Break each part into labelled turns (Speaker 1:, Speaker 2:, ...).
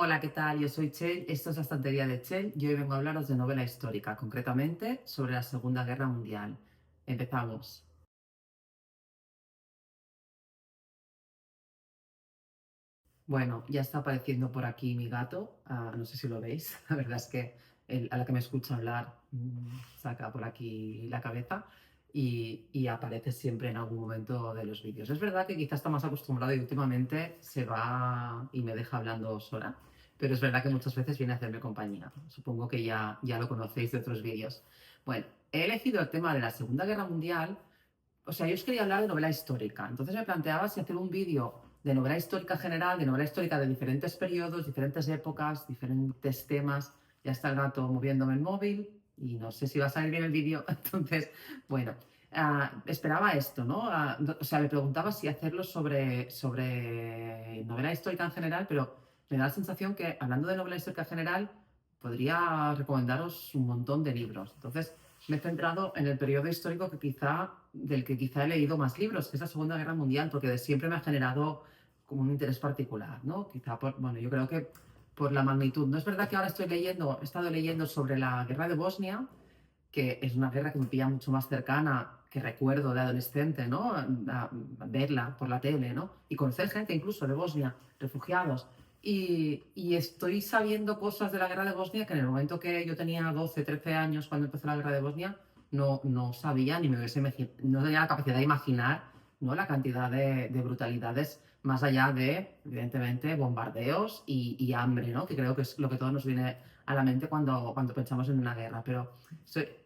Speaker 1: Hola, ¿qué tal? Yo soy Chell, esto es la estantería de Chell y hoy vengo a hablaros de novela histórica, concretamente sobre la Segunda Guerra Mundial. Empezamos. Bueno, ya está apareciendo por aquí mi gato, no sé si lo veis, la verdad es que a la que me escucha hablar saca por aquí la cabeza y aparece siempre en algún momento de los vídeos. Es verdad que quizá está más acostumbrado y últimamente se va y me deja hablando sola, pero es verdad que muchas veces viene a hacerme compañía. Supongo que ya lo conocéis de otros vídeos. Bueno, he elegido el tema de la Segunda Guerra Mundial. O sea, yo os quería hablar de novela histórica. Entonces me planteaba si hacer un vídeo de novela histórica general, de novela histórica de diferentes periodos, diferentes épocas, diferentes temas. Ya está el gato moviéndome el móvil y no sé si va a salir bien el vídeo. Entonces, bueno, esperaba esto, ¿no? O sea, me preguntaba si hacerlo sobre novela histórica en general, pero me da la sensación que hablando de novela histórica general, podría recomendaros un montón de libros. Entonces, me he centrado en el periodo histórico del que quizá he leído más libros, que es la Segunda Guerra Mundial, porque de siempre me ha generado como un interés particular, ¿no? Quizá bueno, yo creo que por la magnitud. No es verdad que ahora he estado leyendo sobre la guerra de Bosnia, que es una guerra que me pilla mucho más cercana, que recuerdo de adolescente, ¿no? A verla por la tele, ¿no? Y conocer gente incluso de Bosnia, refugiados. Y estoy sabiendo cosas de la guerra de Bosnia que en el momento que yo tenía 12, 13 años, cuando empezó la guerra de Bosnia, no sabía ni me hubiese no tenía la capacidad de imaginar, ¿no? La cantidad de brutalidades más allá de, evidentemente, bombardeos hambre, ¿no? Que creo que es lo que todo nos viene a la mente cuando pensamos en una guerra. Pero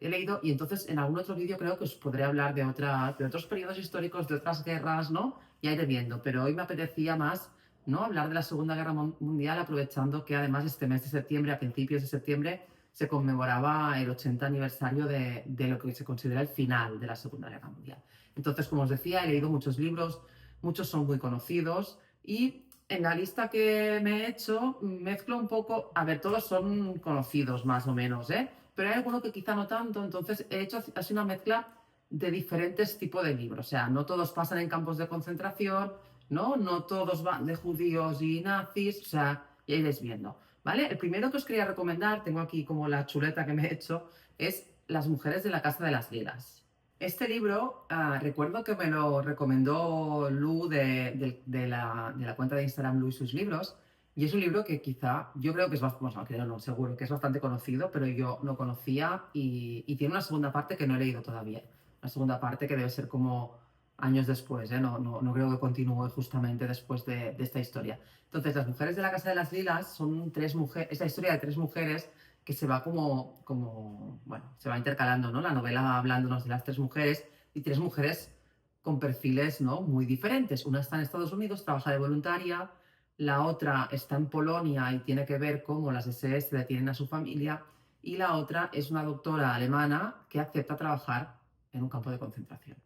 Speaker 1: he leído y entonces en algún otro vídeo creo que os podré hablar de otros periodos históricos, de otras guerras, ¿no? Ya iré viendo, pero hoy me apetecía más, ¿no? Hablar de la Segunda Guerra Mundial, aprovechando que además este mes de septiembre, a principios de septiembre, se conmemoraba el 80 aniversario de lo que se considera el final de la Segunda Guerra Mundial. Entonces, como os decía, he leído muchos libros, muchos son muy conocidos y en la lista que me he hecho mezclo un poco, a ver, todos son conocidos más o menos, ¿eh? Pero hay alguno que quizá no tanto, entonces he hecho así una mezcla de diferentes tipos de libros, o sea, no todos pasan en campos de concentración, no todos van de judíos y nazis, o sea, ya iréis viendo, ¿vale? El primero que os quería recomendar, tengo aquí como la chuleta que me he hecho, es Las mujeres de la Casa de las Lilas. Este libro, recuerdo que me lo recomendó Lu de la cuenta de Instagram Lu y sus libros, y es un libro que quizá, yo creo que es bastante, bueno, creo no, seguro que es bastante conocido, pero yo no conocía y tiene una segunda parte que no he leído todavía. Una segunda parte que debe ser como años después, ¿eh? No creo que continúe justamente después de esta historia. Entonces, Las mujeres de la Casa de las Lilas son tres mujeres, es la historia de tres mujeres que se va bueno, se va intercalando, ¿no? La novela va hablándonos de las tres mujeres y tres mujeres con perfiles, ¿no? Muy diferentes. Una está en Estados Unidos, trabaja de voluntaria, la otra está en Polonia y tiene que ver cómo las SS detienen a su familia, y la otra es una doctora alemana que acepta trabajar en un campo de concentración,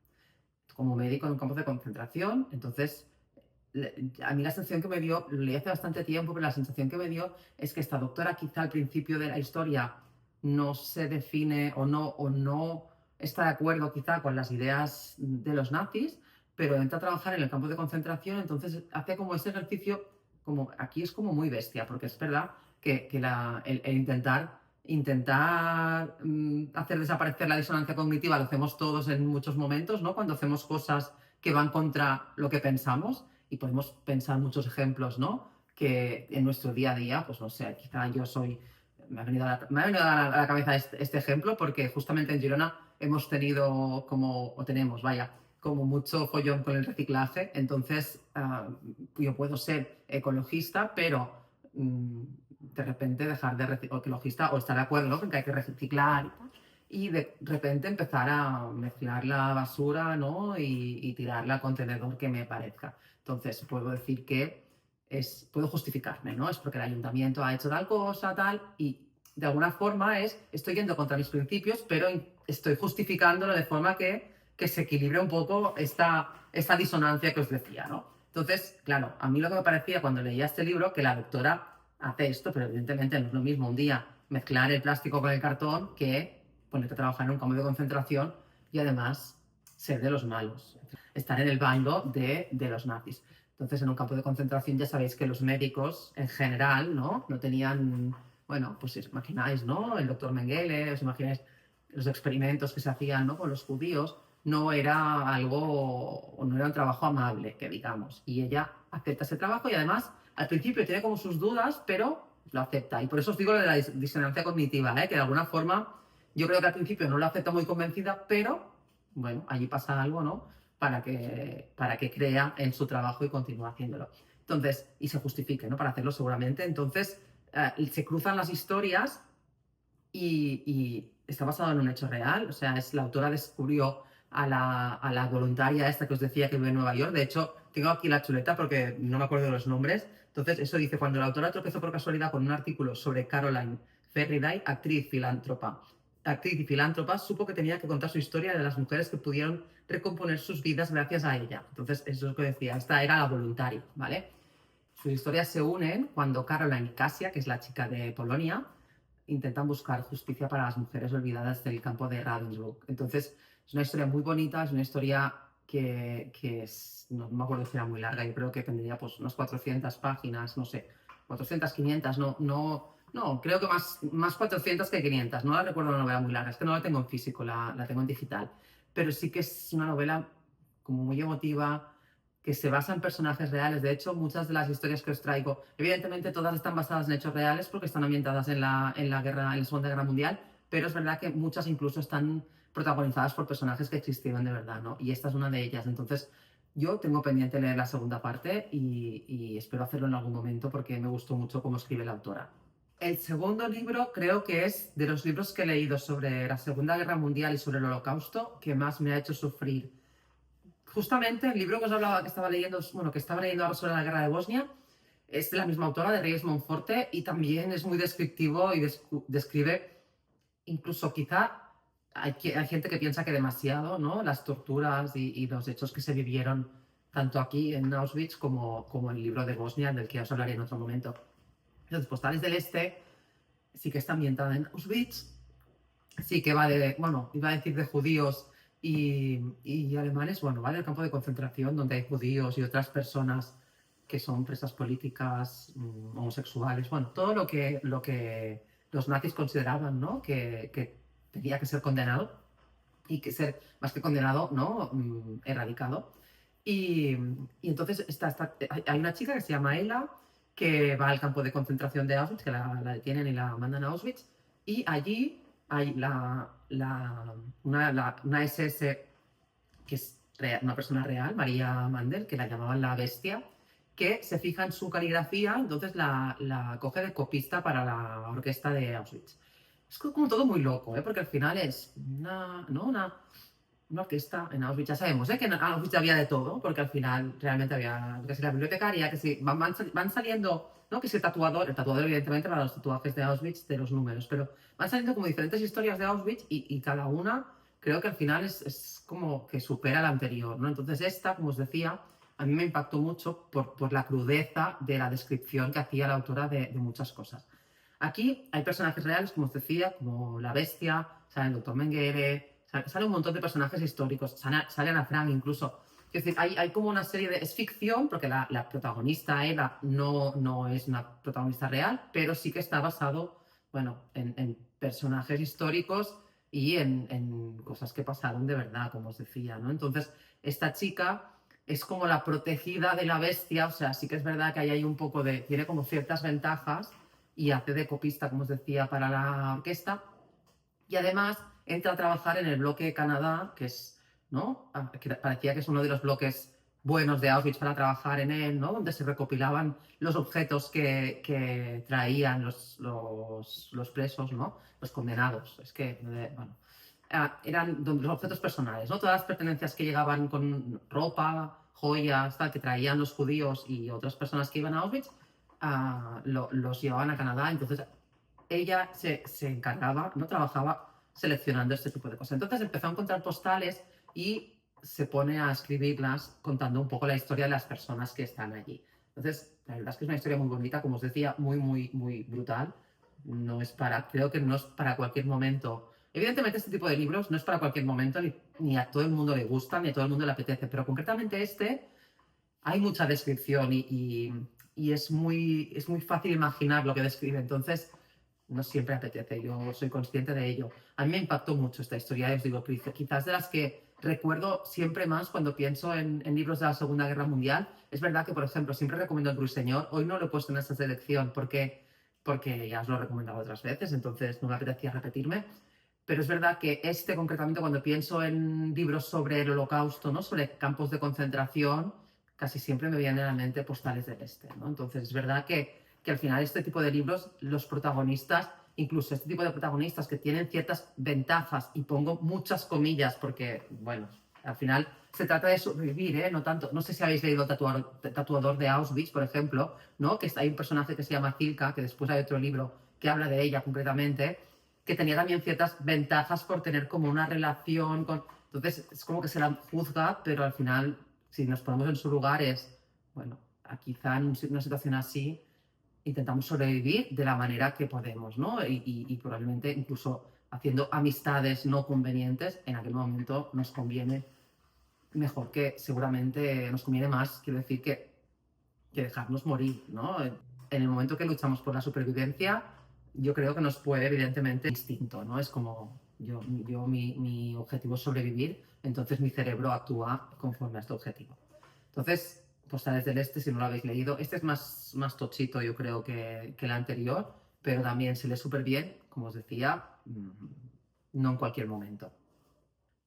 Speaker 1: como médico en un campo de concentración. Entonces, a mí la sensación que me dio, lo leí hace bastante tiempo, pero la sensación que me dio es que esta doctora quizá al principio de la historia no se define o no está de acuerdo quizá con las ideas de los nazis, pero entra a trabajar en el campo de concentración, entonces hace como ese ejercicio, como aquí es como muy bestia, porque es verdad que el intentar hacer desaparecer la disonancia cognitiva lo hacemos todos en muchos momentos, ¿no? Cuando hacemos cosas que van contra lo que pensamos, y podemos pensar muchos ejemplos, ¿no? Que en nuestro día a día, pues no sé, quizá yo soy, me ha venido a la cabeza este ejemplo porque justamente en Girona hemos tenido o tenemos, vaya, como mucho follón con el reciclaje. Entonces, yo puedo ser ecologista, pero de repente dejar de reciclar, ecologista, o estar de acuerdo, ¿no? Que hay que reciclar y de repente empezar a mezclar la basura, ¿no? Y tirarla al contenedor que me parezca. Entonces, puedo decir que puedo justificarme, ¿no? Es porque el ayuntamiento ha hecho tal cosa, tal, y de alguna forma estoy yendo contra mis principios, pero estoy justificándolo de forma que se equilibre un poco esta disonancia que os decía, ¿no? Entonces, claro, a mí lo que me parecía cuando leía este libro, que la doctora hace esto, pero evidentemente no es lo mismo un día mezclar el plástico con el cartón que ponerte a trabajar en un campo de concentración y además ser de los malos, estar en el bando de los nazis. Entonces, en un campo de concentración ya sabéis que los médicos en general, ¿no? No tenían, bueno, pues os imagináis, ¿no? El doctor Mengele, os imagináis los experimentos que se hacían, ¿no? Con los judíos, no era algo, no era un trabajo amable, que digamos. Y ella acepta ese trabajo y además al principio tiene como sus dudas, pero lo acepta. Y por eso os digo lo de la disonancia cognitiva, ¿eh? Que de alguna forma yo creo que al principio no lo acepta muy convencida, pero bueno, allí pasa algo, ¿no? Para que crea en su trabajo y continúe haciéndolo. Entonces, y se justifique, ¿no? Para hacerlo seguramente. Entonces, se cruzan las historias y está basado en un hecho real. O sea, la autora descubrió a la voluntaria esta que os decía que vive en Nueva York. De hecho, tengo aquí la chuleta porque no me acuerdo de los nombres. Entonces, eso dice, cuando la autora tropezó por casualidad con un artículo sobre Caroline Ferriday, actriz y filántropa, supo que tenía que contar su historia de las mujeres que pudieron recomponer sus vidas gracias a ella. Entonces, eso es lo que decía, esta era la voluntaria, ¿vale? Sus historias se unen cuando Caroline y Kasia, que es la chica de Polonia, intentan buscar justicia para las mujeres olvidadas del campo de Ravensbrück. Entonces, es una historia muy bonita, es una historia que es, no me acuerdo si era muy larga, yo creo que tendría pues unas 400 páginas, no sé, 400, 500, no, creo que más 400 que 500, no la recuerdo una novela muy larga, es que no la tengo en físico, la tengo en digital, pero sí que es una novela como muy emotiva, que se basa en personajes reales. De hecho, muchas de las historias que os traigo, evidentemente todas están basadas en hechos reales porque están ambientadas en la Segunda Guerra Mundial, pero es verdad que muchas incluso están protagonizadas por personajes que existieron de verdad, ¿no? Y esta es una de ellas. Entonces, yo tengo pendiente leer la segunda parte y espero hacerlo en algún momento porque me gustó mucho cómo escribe la autora. El segundo libro creo que es de los libros que he leído sobre la Segunda Guerra Mundial y sobre el Holocausto que más me ha hecho sufrir. Justamente el libro que os hablaba que estaba leyendo, bueno, que estaba leyendo ahora sobre la guerra de Bosnia, es de la misma autora, de Reyes Monforte, y también es muy descriptivo y describe, incluso quizá hay gente que piensa que demasiado, ¿no? Las torturas y los hechos que se vivieron tanto aquí en Auschwitz como en el libro de Bosnia, del que os hablaré en otro momento. Entonces, Postales del Este sí que está ambientada en Auschwitz, sí que va de, bueno, iba a decir de judíos y alemanes, bueno, va del campo de concentración donde hay judíos y otras personas que son presas políticas, homosexuales, bueno, todo lo que los nazis consideraban, ¿no? Que tenía que ser condenado y que ser más que condenado, ¿no? Erradicado. Y entonces hay una chica que se llama Ella que va al campo de concentración de Auschwitz, que la detienen y la mandan a Auschwitz, y allí hay una SS que es una persona real, María Mandel, que la llamaban la bestia, que se fija en su caligrafía, entonces la coge de copista para la orquesta de Auschwitz. Es como todo muy loco, ¿eh? Porque al final es una orquesta en Auschwitz. Ya sabemos, ¿eh? Que en Auschwitz había de todo, porque al final realmente había, que si la bibliotecaria, que si van saliendo, ¿no? Que si el tatuador evidentemente para los tatuajes de Auschwitz, de los números, pero van saliendo como diferentes historias de Auschwitz y cada una creo que al final es como que supera la anterior, ¿no? Entonces esta, como os decía, a mí me impactó mucho por la crudeza de la descripción que hacía la autora de muchas cosas. Aquí hay personajes reales, como os decía, como la bestia, sale el doctor Mengele, sale un montón de personajes históricos, sale Ana Frank incluso. Es decir, hay como una serie de... Es ficción, porque la protagonista, Eva, no es una protagonista real, pero sí que está basado, bueno, en personajes históricos y en cosas que pasaron de verdad, como os decía, ¿no? Entonces, esta chica es como la protegida de la bestia, o sea, sí que es verdad que hay un poco de... Tiene como ciertas ventajas y hace de copista, como os decía, para la orquesta. Y además entra a trabajar en el bloque Canadá, que es, ¿no? Que parecía que es uno de los bloques buenos de Auschwitz para trabajar en él, ¿no? Donde se recopilaban los objetos que traían los presos, ¿no? Los condenados. Es que, bueno, eran los objetos personales, ¿no? Todas las pertenencias que llegaban con ropa, joyas, tal, que traían los judíos y otras personas que iban a Auschwitz, los llevaban a Canadá. Entonces ella se encargaba, no trabajaba seleccionando este tipo de cosas. Entonces empezó a encontrar postales y se pone a escribirlas contando un poco la historia de las personas que están allí. Entonces, la verdad es que es una historia muy bonita, como os decía, muy, muy, muy brutal. Creo que no es para cualquier momento. Evidentemente, este tipo de libros no es para cualquier momento, ni a todo el mundo le gusta, ni a todo el mundo le apetece, pero concretamente este hay mucha descripción y es muy fácil imaginar lo que describe. Entonces, no siempre apetece, yo soy consciente de ello. A mí me impactó mucho esta historia, os digo, quizás de las que recuerdo siempre más cuando pienso en libros de la Segunda Guerra Mundial. Es verdad que, por ejemplo, siempre recomiendo El Ruiseñor. Hoy no lo he puesto en esta selección porque ya os lo he recomendado otras veces, entonces no me apetecía repetirme. Pero es verdad que este concretamente, cuando pienso en libros sobre el Holocausto, ¿no? Sobre campos de concentración, casi siempre me vienen a la mente Postales del Este, ¿no? Entonces es verdad que al final este tipo de libros, los protagonistas, incluso este tipo de protagonistas que tienen ciertas ventajas, y pongo muchas comillas porque, bueno, al final se trata de sobrevivir, ¿eh? No tanto, no sé si habéis leído Tatuador de Auschwitz, por ejemplo, ¿no? Que hay un personaje que se llama Zilka, que después hay otro libro que habla de ella concretamente, que tenía también ciertas ventajas por tener como una relación con... Entonces es como que se la juzga, pero al final, si nos ponemos en su lugar, es, bueno, quizá en una situación así intentamos sobrevivir de la manera que podemos, ¿no? Y probablemente incluso haciendo amistades no convenientes, en aquel momento nos conviene mejor que seguramente nos conviene más, quiero decir, que dejarnos morir, ¿no? En el momento que luchamos por la supervivencia, yo creo que nos puede, evidentemente, distinto, ¿no? Es como mi objetivo es sobrevivir, entonces mi cerebro actúa conforme a este objetivo. Entonces, Postales del Este, si no lo habéis leído, este es más tochito, yo creo, que el anterior, pero también se lee súper bien, como os decía, no en cualquier momento.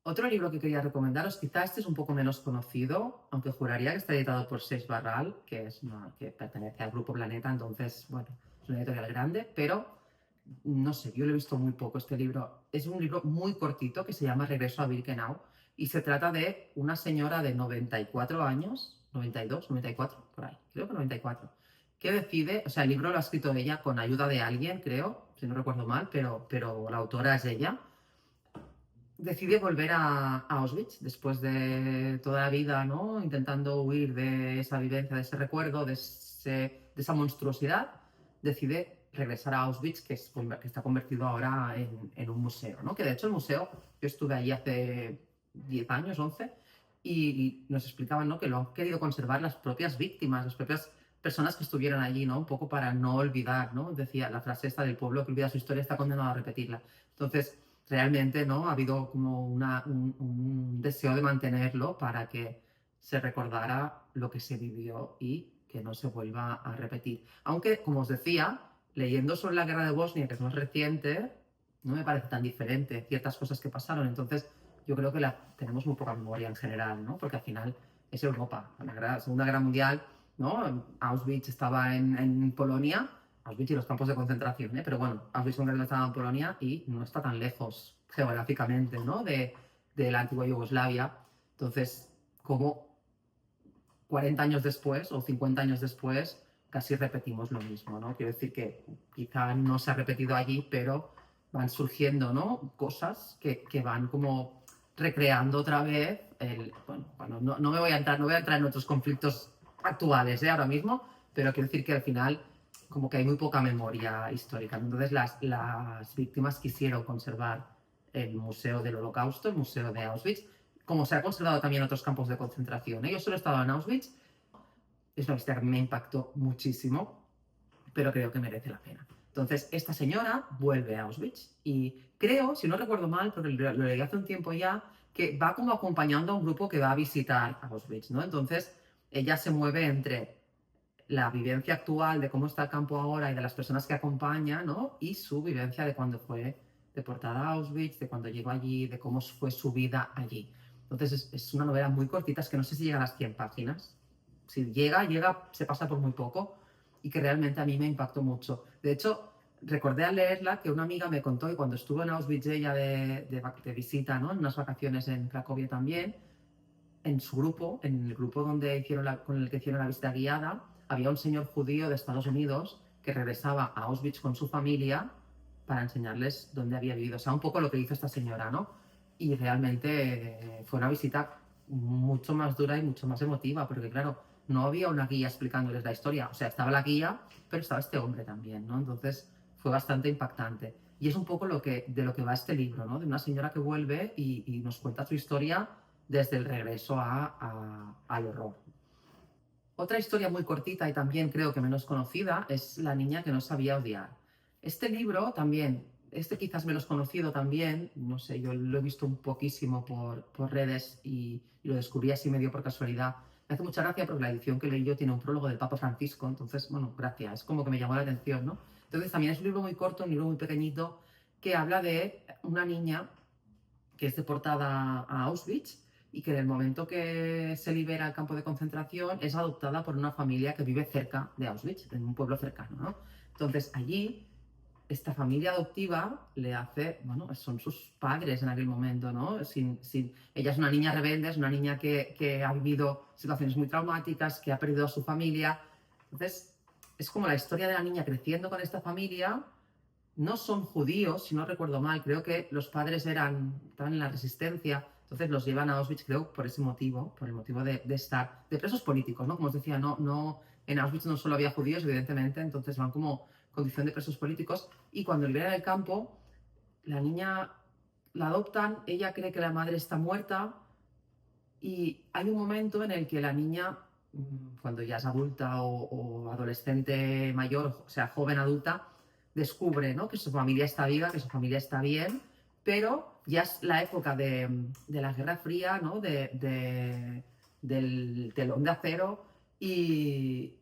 Speaker 1: Otro libro que quería recomendaros, quizá este es un poco menos conocido, aunque juraría que está editado por Seix Barral, que pertenece al Grupo Planeta, entonces, bueno, es una editorial grande, pero no sé, yo lo he visto muy poco este libro. Es un libro muy cortito que se llama Regreso a Birkenau y se trata de una señora de 94 años, 92, 94, por ahí, creo que 94, que decide, o sea, el libro lo ha escrito ella con ayuda de alguien, creo, si no recuerdo mal, pero la autora es ella. Decide volver a Auschwitz después de toda la vida, ¿no? Intentando huir de esa vivencia, de ese recuerdo, de esa monstruosidad. Decide regresar a Auschwitz, que está convertido ahora en un museo, ¿no? Que de hecho el museo, yo estuve allí hace 10 años, 11, y nos explicaban, ¿no? Que lo han querido conservar las propias víctimas, las propias personas que estuvieron allí, ¿no? Un poco para no olvidar, ¿no? Decía la frase esta del pueblo que olvida su historia está condenado a repetirla. Entonces, realmente, ¿no? Ha habido como un deseo de mantenerlo para que se recordara lo que se vivió y que no se vuelva a repetir. Aunque, como os decía, leyendo sobre la guerra de Bosnia, que es más reciente, no me parece tan diferente ciertas cosas que pasaron. Entonces, yo creo que tenemos muy poca memoria en general, ¿no? Porque al final es Europa. La Segunda Guerra Mundial, ¿no? Auschwitz estaba en Polonia, Auschwitz y los campos de concentración, ¿eh? Pero bueno, Auschwitz concretamente estaba en Polonia y no está tan lejos geográficamente, ¿no? De la antigua Yugoslavia. Entonces, como 40 años después o 50 años después, casi repetimos lo mismo, ¿no? Quiero decir que quizá no se ha repetido allí, pero van surgiendo, ¿no? Cosas que van como recreando otra vez bueno, no me voy a entrar, no voy a entrar en otros conflictos actuales, ahora mismo, pero quiero decir que al final como que hay muy poca memoria histórica. Entonces las víctimas quisieron conservar el Museo del Holocausto, el Museo de Auschwitz, como se ha conservado también otros campos de concentración. Yo solo he estado en Auschwitz, es una visita que me impactó muchísimo, pero creo que merece la pena. Entonces, esta señora vuelve a Auschwitz y creo, si no recuerdo mal, porque lo leí hace un tiempo ya, que va como acompañando a un grupo que va a visitar Auschwitz, ¿no? Entonces, ella se mueve entre la vivencia actual de cómo está el campo ahora y de las personas que acompaña, ¿no? Y su vivencia de cuando fue deportada a Auschwitz, de cuando llegó allí, de cómo fue su vida allí. Entonces es una novela muy cortita, es que no sé si llega a las 100 páginas. Si llega, se pasa por muy poco y que realmente a mí me impactó mucho. De hecho, recordé al leerla que una amiga me contó que cuando estuvo en Auschwitz ella de visita, ¿no? En unas vacaciones en Cracovia también, en su grupo, en el grupo con el que hicieron la visita guiada, había un señor judío de Estados Unidos que regresaba a Auschwitz con su familia para enseñarles dónde había vivido. O sea, un poco lo que hizo esta señora, ¿no? Y realmente fue una visita mucho más dura y mucho más emotiva, porque claro, no había una guía explicándoles la historia. O sea, estaba la guía, pero estaba este hombre también, ¿no? Entonces fue bastante impactante. Y es un poco de lo que va este libro, ¿no? De una señora que vuelve y nos cuenta su historia desde el regreso al horror. Otra historia muy cortita y también creo que menos conocida es La niña que no sabía odiar. Este libro también, este quizás menos conocido también, no sé, yo lo he visto un poquísimo por redes y lo descubrí así medio por casualidad. Me hace mucha gracia porque la edición que leí yo tiene un prólogo del Papa Francisco, entonces, bueno, gracias, es como que me llamó la atención, ¿no? Entonces también es un libro muy corto, un libro muy pequeñito, que habla de una niña que es deportada a Auschwitz y que en el momento que se libera el campo de concentración es adoptada por una familia que vive cerca de Auschwitz, en un pueblo cercano, ¿no? Entonces allí esta familia adoptiva le hace, bueno, son sus padres en aquel momento, ¿no? Ella es una niña rebelde, es una niña que ha vivido situaciones muy traumáticas, que ha perdido a su familia. Entonces, es como la historia de la niña creciendo con esta familia. No son judíos, si no recuerdo mal, creo que los padres estaban en la resistencia, entonces los llevan a Auschwitz, creo, por ese motivo, por el motivo de estar, de presos políticos, ¿no? Como os decía, en Auschwitz no solo había judíos, evidentemente, entonces van como condición de presos políticos, y cuando liberan el campo, la niña la adoptan, ella cree que la madre está muerta, y hay un momento en el que la niña, cuando ya es adulta o adolescente mayor, o sea, joven adulta, descubre, ¿no?, que su familia está viva, que su familia está bien, pero ya es la época de la Guerra Fría, ¿no?, del telón de acero, y,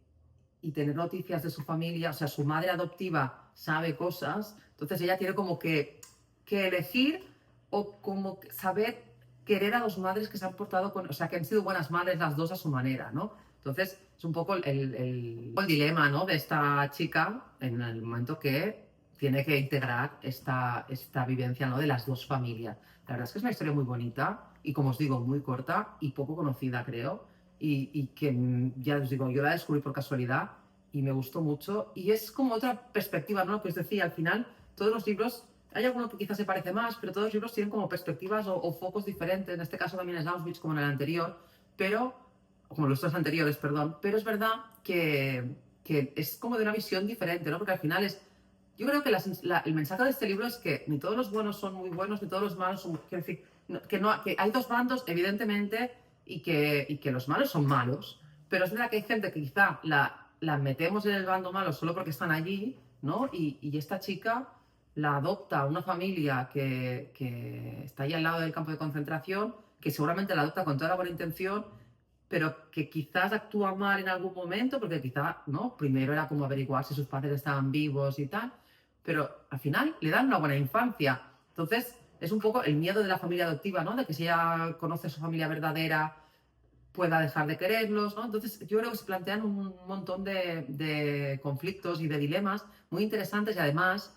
Speaker 1: y tener noticias de su familia, o sea, su madre adoptiva sabe cosas, entonces ella tiene como que elegir o como saber querer a dos madres que se han portado con, o sea, que han sido buenas madres las dos a su manera, ¿no? Entonces es un poco el dilema, ¿no?, de esta chica en el momento que tiene que integrar esta vivencia, ¿no?, de las dos familias. La verdad es que es una historia muy bonita y, como os digo, muy corta y poco conocida, creo, y que ya os digo, yo la descubrí por casualidad y me gustó mucho, y es como otra perspectiva, ¿no?, que os decía, al final todos los libros, hay alguno que quizás se parece más, pero todos los libros tienen como perspectivas o focos diferentes. En este caso también es Auschwitz, como en el anterior, pero, como los dos anteriores, perdón. Pero es verdad que es como de una visión diferente, ¿no? Porque al final yo creo que el mensaje de este libro es que ni todos los buenos son muy buenos, ni todos los malos son, quiero decir, que hay dos bandos, evidentemente, y que los malos son malos. Pero es verdad que hay gente que quizá la metemos en el bando malo solo porque están allí, ¿no? Y esta chica la adopta una familia que está ahí al lado del campo de concentración, que seguramente la adopta con toda la buena intención, pero que quizás actúa mal en algún momento, porque quizá, ¿no?, primero era como averiguar si sus padres estaban vivos y tal, pero al final le dan una buena infancia. Entonces, es un poco el miedo de la familia adoptiva, ¿no?, de que si ella conoce a su familia verdadera, pueda dejar de quererlos, ¿no? Entonces, yo creo que se plantean un montón de conflictos y de dilemas muy interesantes, y además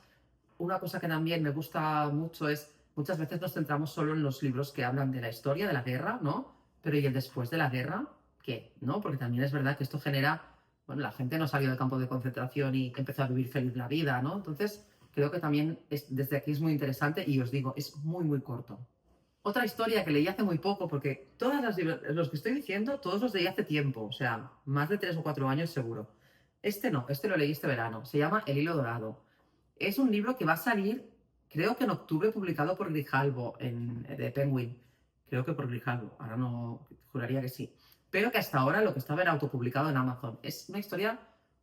Speaker 1: una cosa que también me gusta mucho es, muchas veces nos centramos solo en los libros que hablan de la historia, de la guerra, ¿no? Pero ¿y el después de la guerra? ¿Qué? ¿No? Porque también es verdad que esto genera, bueno, la gente no salió del campo de concentración y empezó a vivir feliz la vida, ¿no? Entonces, creo que también desde aquí es muy interesante, y os digo, es muy, muy corto. Otra historia que leí hace muy poco, porque los que estoy diciendo, todos los leí hace tiempo, o sea, más de 3 o 4 años seguro. Este no, este lo leí este verano, se llama El hilo dorado. Es un libro que va a salir, creo que en octubre, publicado por Grijalbo, de Penguin. Creo que por Grijalbo, ahora no, juraría que sí. Pero que hasta ahora lo que estaba era autopublicado en Amazon. Es una historia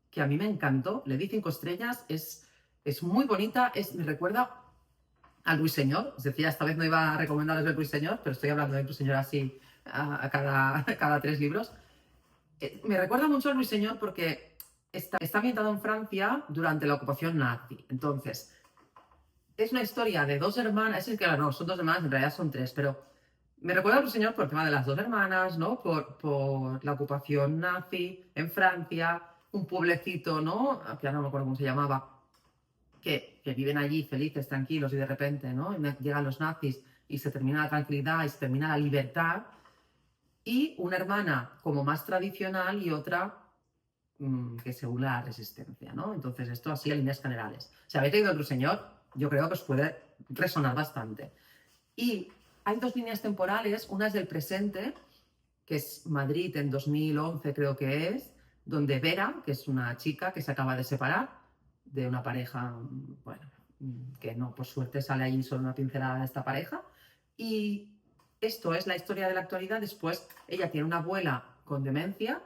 Speaker 1: que a mí me encantó, le di 5 estrellas, es muy bonita, me recuerda al Ruiseñor. Os decía, esta vez no iba a recomendaros el Ruiseñor, pero estoy hablando del Ruiseñor así a cada 3 libros. Me recuerda mucho al Ruiseñor porque está ambientado en Francia durante la ocupación nazi. Entonces, es una historia de dos hermanas, es que claro, no, son dos hermanas, en realidad son tres, pero me recuerda al Ruiseñor por el tema de las dos hermanas, ¿no? Por la ocupación nazi en Francia, un pueblecito, ¿no?, que ahora no me acuerdo cómo se llamaba, que viven allí felices, tranquilos, y de repente, ¿no?, llegan los nazis y se termina la tranquilidad y se termina la libertad, y una hermana como más tradicional y otra que se une a la resistencia, ¿no? Entonces, esto así en líneas generales. Si habéis leído El Ruiseñor, yo creo que os puede resonar bastante. Y hay dos líneas temporales, una es del presente, que es Madrid en 2011, creo que es, donde Vera, que es una chica que se acaba de separar de una pareja, bueno, que no, por suerte sale ahí solo una pincelada de esta pareja, y esto es la historia de la actualidad. Después ella tiene una abuela con demencia,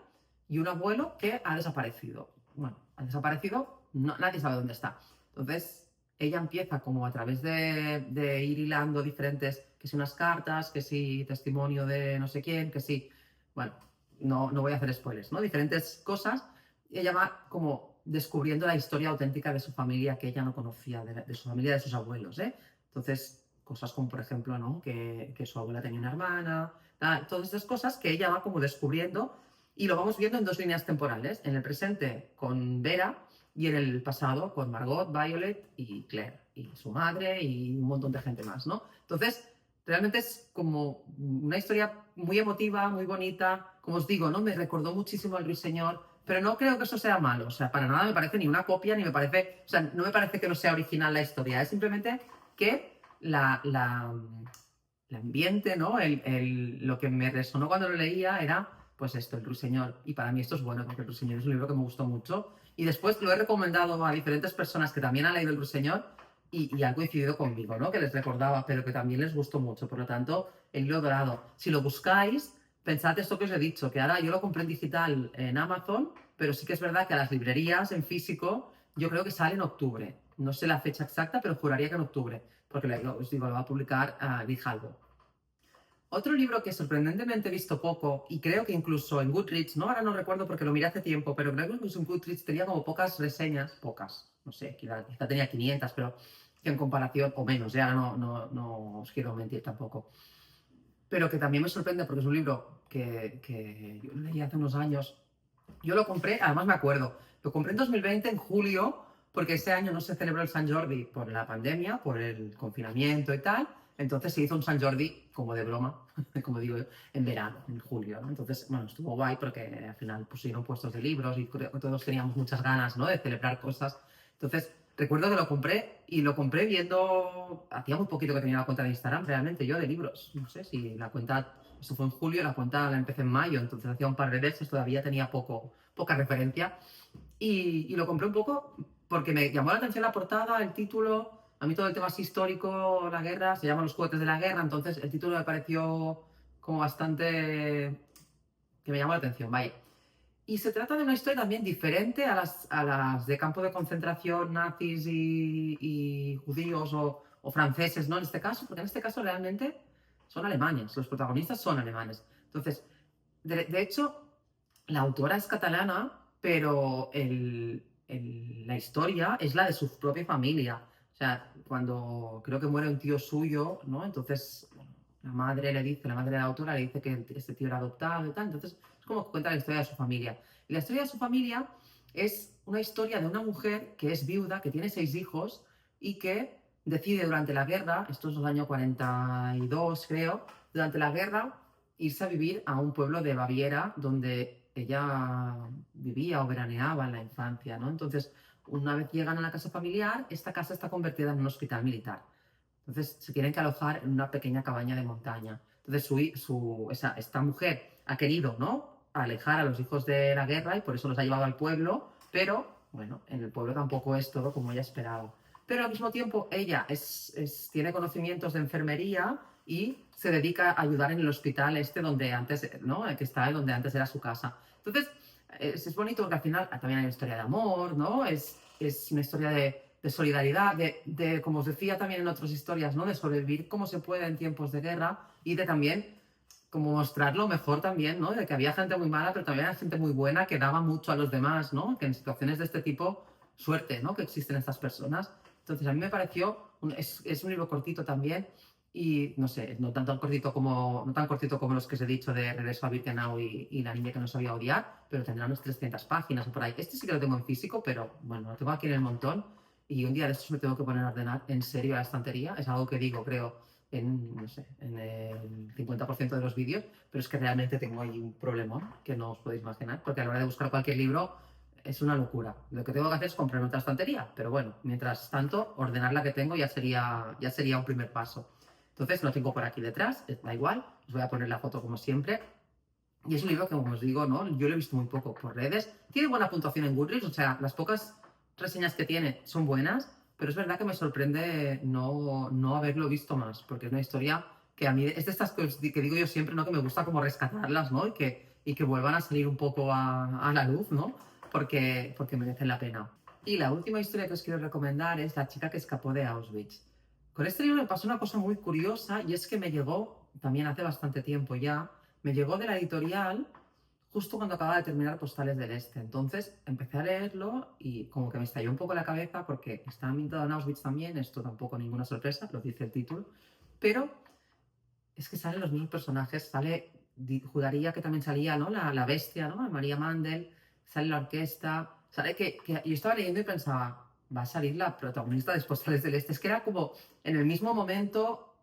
Speaker 1: y un abuelo que ha desaparecido. Bueno, ha desaparecido, nadie sabe dónde está. Entonces, ella empieza como a través de ir hilando diferentes, que si unas cartas, que si testimonio de no sé quién, que si, bueno, no voy a hacer spoilers, ¿no? Diferentes cosas. Y ella va como descubriendo la historia auténtica de su familia que ella no conocía, de su familia, de sus abuelos, ¿eh? Entonces, cosas como, por ejemplo, ¿no? Que su abuela tenía una hermana, todas estas cosas que ella va como descubriendo y lo vamos viendo en dos líneas temporales, en el presente con Vera y en el pasado con Margot, Violet y Claire, y su madre y un montón de gente más, ¿no? Entonces, realmente es como una historia muy emotiva, muy bonita, como os digo, ¿no? Me recordó muchísimo al Ruiseñor, pero no creo que eso sea malo, o sea, para nada me parece ni una copia, ni me parece, o sea, no me parece que no sea original la historia, es simplemente que el ambiente, ¿no? Lo que me resonó cuando lo leía era, pues esto, el Ruiseñor. Y para mí esto es bueno, porque el Ruiseñor es un libro que me gustó mucho. Y después lo he recomendado a diferentes personas que también han leído el Ruiseñor y han coincidido conmigo, ¿no? Que les recordaba, pero que también les gustó mucho. Por lo tanto, el hilo dorado. Si lo buscáis, pensad esto que os he dicho, que ahora yo lo compré en digital en Amazon, pero sí que es verdad que a las librerías en físico yo creo que sale en octubre. No sé la fecha exacta, pero juraría que en octubre, porque os digo, lo va a publicar Grijalbo. Otro libro que sorprendentemente he visto poco, y creo que incluso en Goodreads, no, ahora no recuerdo porque lo miré hace tiempo, pero creo que incluso en Goodreads tenía como pocas reseñas, pocas, no sé, quizá tenía 500, pero que en comparación, o menos, ya no os quiero mentir tampoco. Pero que también me sorprende porque es un libro que yo leí hace unos años. Yo lo compré, además me acuerdo, lo compré en 2020, en julio, porque ese año no se celebró el San Jordi por la pandemia, por el confinamiento y tal. Entonces se hizo un San Jordi como de broma, como digo yo, en verano, en julio, ¿no? Entonces, bueno, estuvo guay porque al final pusieron puestos de libros y todos teníamos muchas ganas, ¿no? De celebrar cosas. Entonces, recuerdo que lo compré y lo compré viendo, hacía muy poquito que tenía la cuenta de Instagram realmente yo de libros. No sé si la cuenta, esto fue en julio, la cuenta la empecé en mayo, entonces hacía un par de meses, todavía tenía poca referencia. Y lo compré un poco porque me llamó la atención la portada, el título. A mí todo el tema así histórico, la guerra, se llaman Los juguetes de la guerra, entonces el título me pareció como bastante que me llamó la atención, vaya. Y se trata de una historia también diferente a las de campo de concentración nazis y judíos o franceses, ¿no? En este caso, porque en este caso realmente son alemanes, los protagonistas son alemanes. Entonces, de hecho, la autora es catalana, pero la historia es la de su propia familia. O sea, cuando creo que muere un tío suyo, ¿no? Entonces, la madre le dice, la madre de la autora le dice que este tío era adoptado y tal. Entonces, es como que cuenta la historia de su familia. Y la historia de su familia es una historia de una mujer que es viuda, que tiene 6 hijos y que decide durante la guerra, esto es el año 42, creo, durante la guerra irse a vivir a un pueblo de Baviera donde ella vivía o veraneaba en la infancia, ¿no? Entonces, una vez llegan a la casa familiar, esta casa está convertida en un hospital militar. Entonces, se tienen que alojar en una pequeña cabaña de montaña. Entonces, esta mujer ha querido, ¿no? Alejar a los hijos de la guerra y por eso los ha llevado al pueblo, pero, bueno, en el pueblo tampoco es todo como ella esperaba. Pero al mismo tiempo, ella tiene conocimientos de enfermería y se dedica a ayudar en el hospital este donde antes, ¿no? Que está donde antes era su casa. Entonces, es bonito porque al final también hay una historia de amor, ¿no? Es una historia de solidaridad, como os decía también en otras historias, ¿no? De sobrevivir como se puede en tiempos de guerra y de también como mostrar lo mejor también, ¿no? De que había gente muy mala, pero también había gente muy buena que daba mucho a los demás, ¿no? Que en situaciones de este tipo, suerte, ¿no? Que existen estas personas. Entonces, a mí me pareció, es un libro cortito también y, no sé, no tan cortito como los que os he dicho de Regreso a Birkenau y La niña que no sabía odiar, pero tendrá unas 300 páginas o por ahí. Este sí que lo tengo en físico, pero bueno, lo tengo aquí en el montón y un día de estos me tengo que poner a ordenar en serio la estantería. Es algo que digo, creo, no sé, en el 50% de los vídeos, pero es que realmente tengo ahí un problemón que no os podéis imaginar, porque a la hora de buscar cualquier libro es una locura. Lo que tengo que hacer es comprar otra estantería, pero bueno, mientras tanto, ordenar la que tengo ya sería un primer paso. Entonces lo tengo por aquí detrás, da igual, os voy a poner la foto como siempre. Y es un libro que, como os digo, ¿no? Yo lo he visto muy poco por redes. Tiene buena puntuación en Goodreads, o sea, las pocas reseñas que tiene son buenas, pero es verdad que me sorprende no haberlo visto más, porque es una historia que a mí es de estas cosas que digo yo siempre, ¿no? Que me gusta como rescatarlas, ¿no? y que vuelvan a salir un poco a la luz, ¿no? Porque merecen la pena. Y la última historia que os quiero recomendar es La chica que escapó de Auschwitz. Con este libro me pasó una cosa muy curiosa y es que me llegó, también hace bastante tiempo ya, me llegó de la editorial justo cuando acababa de terminar Postales del Este. Entonces empecé a leerlo y como que me estalló un poco la cabeza porque está ambientado en Auschwitz también, esto tampoco ninguna sorpresa, lo dice el título, pero es que salen los mismos personajes, sale juraría que también salía, ¿no? La bestia, ¿no? María Mandel, sale la orquesta, sale que yo estaba leyendo y pensaba, va a salir la protagonista de Postales del Este. Es que era como en el mismo momento,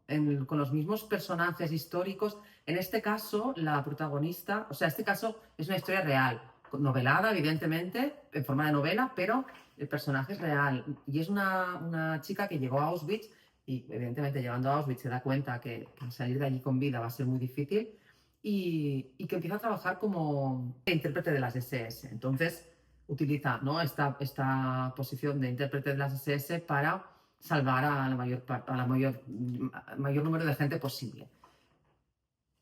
Speaker 1: con los mismos personajes históricos. En este caso, la protagonista, o sea, este caso es una historia real, novelada, evidentemente, en forma de novela, pero el personaje es real. Y es una chica que llegó a Auschwitz y evidentemente llegando a Auschwitz se da cuenta que salir de allí con vida va a ser muy difícil y que empieza a trabajar como intérprete de las SS. Entonces utiliza, ¿no? esta posición de intérprete de las SS para salvar a mayor número de gente posible.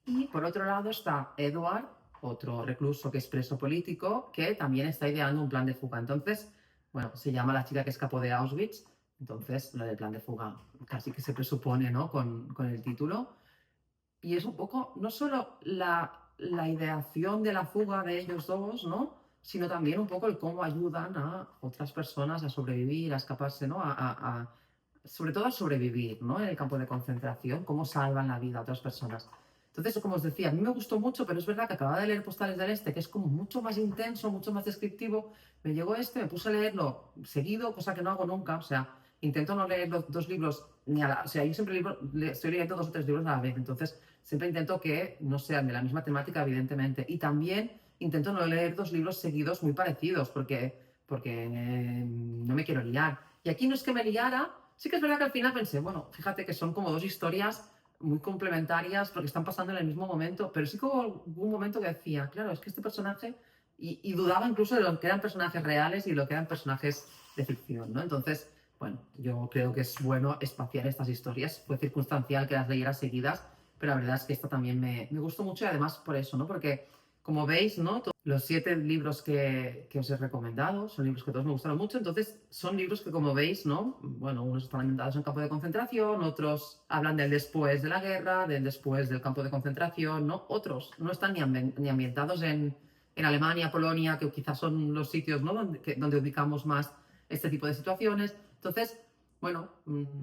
Speaker 1: Y por otro lado está Edward, otro recluso que es preso político, que también está ideando un plan de fuga. Entonces, bueno, se llama La chica que escapó de Auschwitz. Entonces, lo del plan de fuga casi que se presupone, ¿no? Con el título. Y es un poco, no solo la ideación de la fuga de ellos dos, ¿no? Sino también un poco el cómo ayudan a otras personas a sobrevivir, a escaparse, ¿no? Sobre todo a sobrevivir, ¿no? En el campo de concentración, cómo salvan la vida a otras personas. Entonces, como os decía, a mí me gustó mucho, pero es verdad que acababa de leer Postales del Este, que es como mucho más intenso, mucho más descriptivo. Me llegó este, me puse a leerlo seguido, cosa que no hago nunca. O sea, intento no leer los dos libros ni a la... O sea, yo siempre estoy leyendo 2 o 3 libros a la vez. Entonces, siempre intento que no sean de la misma temática, evidentemente. Y también intento no leer 2 libros seguidos muy parecidos, porque no me quiero liar. Y aquí no es que me liara, sí que es verdad que al final pensé, bueno, fíjate que son como 2 historias muy complementarias porque están pasando en el mismo momento, pero sí que hubo un momento que decía, claro, es que este personaje, y dudaba incluso de lo que eran personajes reales y lo que eran personajes de ficción, ¿no? Entonces, bueno, yo creo que es bueno espaciar estas historias. Fue circunstancial que las leyera seguidas, pero la verdad es que esta también me gustó mucho y además por eso, ¿no? Porque, como veis, ¿no? Los 7 libros que os he recomendado son libros que todos me gustaron mucho, entonces son libros que, como veis, ¿no? Bueno, unos están ambientados en campo de concentración, otros hablan del después de la guerra, del después del campo de concentración, ¿no? Otros no están ni ambientados en Alemania, Polonia, que quizás son los sitios, ¿no? donde ubicamos más este tipo de situaciones. Entonces, bueno,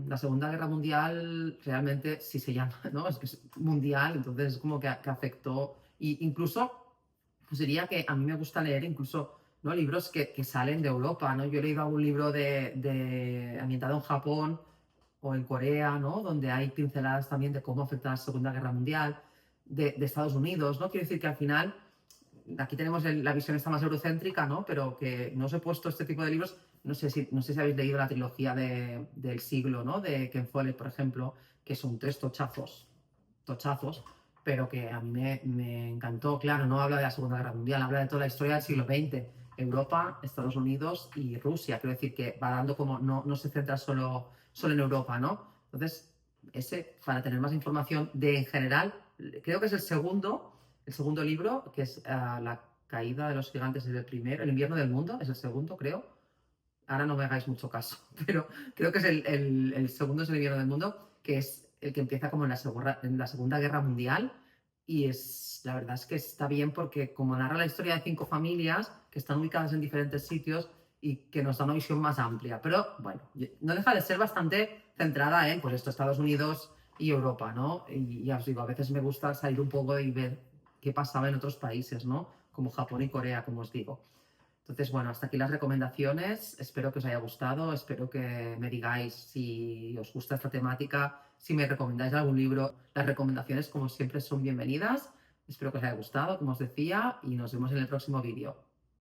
Speaker 1: la Segunda Guerra Mundial realmente sí se llama, ¿no? Es que es mundial, entonces es como que afectó, e incluso pues diría que a mí me gusta leer incluso, ¿no? Libros que salen de Europa, ¿no? Yo he leído algún libro ambientado en Japón o en Corea, ¿no? Donde hay pinceladas también de cómo afecta la Segunda Guerra Mundial, de Estados Unidos, ¿no? Quiero decir que al final, aquí tenemos la visión esta más eurocéntrica, ¿no? Pero que no os he puesto este tipo de libros, no sé si habéis leído la trilogía del siglo, ¿no? De Ken Follett, por ejemplo, que son 3 tochazos, pero que a mí me encantó. Claro, no habla de la Segunda Guerra Mundial, habla de toda la historia del siglo XX, Europa, Estados Unidos y Rusia. Quiero decir que va dando como, no se centra solo en Europa, ¿no? Entonces, ese, para tener más información en general, creo que es el segundo libro, que es La caída de los gigantes es el primero, El invierno del mundo es el segundo, creo. Ahora no me hagáis mucho caso, pero creo que es el segundo, es El invierno del mundo, que es el que empieza como en la Segunda Guerra Mundial. Y la verdad es que está bien porque como narra la historia de 5 familias que están ubicadas en diferentes sitios y que nos da una visión más amplia. Pero bueno, no deja de ser bastante centrada en, pues esto, Estados Unidos y Europa, ¿no? Y ya os digo, a veces me gusta salir un poco y ver qué pasaba en otros países, ¿no? Como Japón y Corea, como os digo. Entonces, bueno, hasta aquí las recomendaciones. Espero que os haya gustado. Espero que me digáis si os gusta esta temática, si me recomendáis algún libro. Las recomendaciones, como siempre, son bienvenidas. Espero que os haya gustado, como os decía, y nos vemos en el próximo vídeo.